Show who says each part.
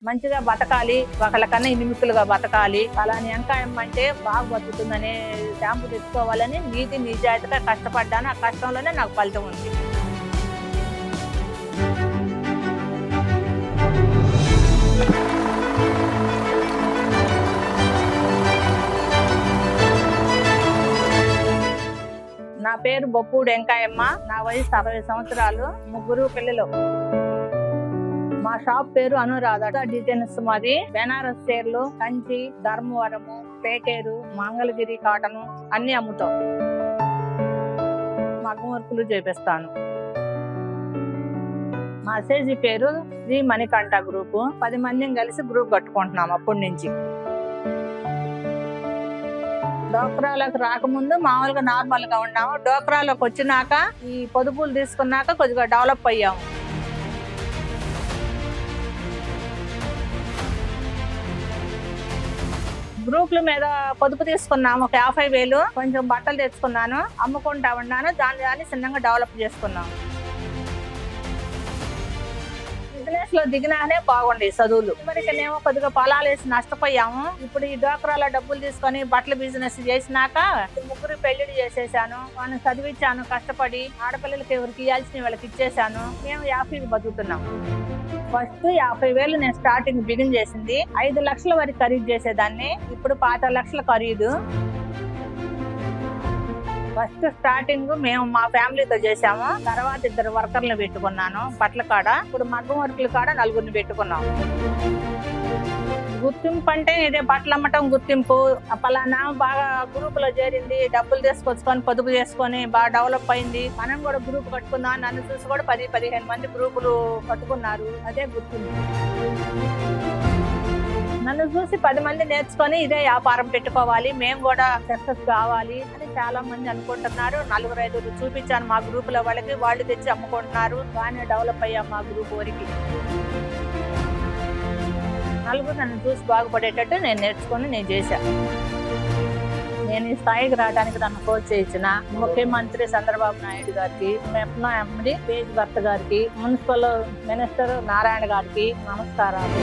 Speaker 1: మంచిగా బతకాలి, ఒకళ్ళకన్నా ఇనిమితులుగా బతకాలి, అలాని వెంకాయమ్మ అంటే బాగా బతుకుతుందనే స్టాంపు తెచ్చుకోవాలని నీతి నిజాయితీగా కష్టపడ్డాను. ఆ కష్టంలోనే నాకు ఫలితం ఉంది. నా పేరు బొప్పూడి వెంకాయమ్మ. నా వయసు 60 సంవత్సరాలు, 3 పిల్లలు. మా షాప్ పేరు అనురాధ డిజైన్స్. మాది బెనారస్ చీరలు, కంచి, ధర్మవరము, పేకేరు, మంగళగిరి కాటను అన్ని అమ్ముతాం. మగ్గం వర్కులు చేపిస్తాను. మా సేజీ పేరు శ్రీ మణికంఠ గ్రూప్. 10 మందిని కలిసి గ్రూప్ కట్టుకుంటున్నాం అప్పటి నుంచి. డోక్రాలకు రాకముందు మామూలుగా నార్మల్ గా ఉన్నాము. డోక్రాలోకి వచ్చినాక ఈ పొదుపులు తీసుకున్నాక కొద్దిగా డెవలప్ అయ్యాము. గ్రూపుల మీద పొదుపు తీసుకున్నాము. 50,000 కొంచెం బట్టలు తెచ్చుకున్నాను, అమ్ముకుంటా ఉన్నాను. దాన్ని చిన్నగా డెవలప్ చేసుకున్నాము. బిజినెస్ లో దిగినానే బాగుండే చదువులు. ఇప్పటికేమో కొద్దిగా పొలాలు వేసి నష్టపోయాము. ఇప్పుడు ఈ డోక్రాలో డబ్బులు తీసుకొని బట్టల బిజినెస్ చేసినాక 3 పెళ్లిళ్ళు చేసేసాను. వాళ్ళని చదివించాను కష్టపడి. ఆడపిల్లలకి ఎవరికి ఇవ్వాల్సిన వాళ్ళకి ఇచ్చేసాను. మేము 50కి బతుకుతున్నాం. ఫస్ట్ 50,000 నేను స్టార్టింగ్ బిగిన్ చేసింది. 5 లక్షల వరకు ఖరీదు చేసేదాన్ని. ఇప్పుడు 5 లక్షల ఖరీదు. ఫస్ట్ స్టార్టింగ్ మేము మా ఫ్యామిలీతో చేసాము. తర్వాత 2 వర్కర్లు పెట్టుకున్నాను బట్టల కాడ. ఇప్పుడు మగ్గం వర్కుల కాడ 4 పెట్టుకున్నాం. గుర్తింపు అంటే ఇదే బట్టలు అమ్మటం గుర్తింపు. పలానా బాగా గ్రూప్ లో చేరింది, డబ్బులు తీసుకొచ్చుకొని పొదుపు చేసుకొని బాగా డెవలప్ అయింది, మనం కూడా గ్రూప్ కట్టుకుందాం. నన్ను చూసి కూడా 10-15 మంది గ్రూపులు కట్టుకున్నారు. అదే గుర్తింపు. నన్ను చూసి 10 మంది నేర్చుకొని ఇదే వ్యాపారం పెట్టుకోవాలి, మేము కూడా సక్సెస్ కావాలి అని చాలా మంది అనుకుంటున్నారు. 4-5 చూపించాను మా గ్రూప్ లో వాళ్ళకి. వాళ్ళు తెచ్చి అమ్ముకుంటున్నారు. బాగానే డెవలప్ అయ్యాం మా గ్రూప్ వరకు. 4 నన్ను చూసి బాగుపడేటట్టు నేను నేర్చుకొని నేను చేశాను. నేను ఈ స్థాయికి రావడానికి నన్ను ప్రోత్సహించిన ముఖ్యమంత్రి చంద్రబాబు నాయుడు గారికి, మెప్నా ఎండి తేజ్ భర్త గారికి, మున్సిపల్ మినిస్టర్ నారాయణ గారికి నమస్కారాలు.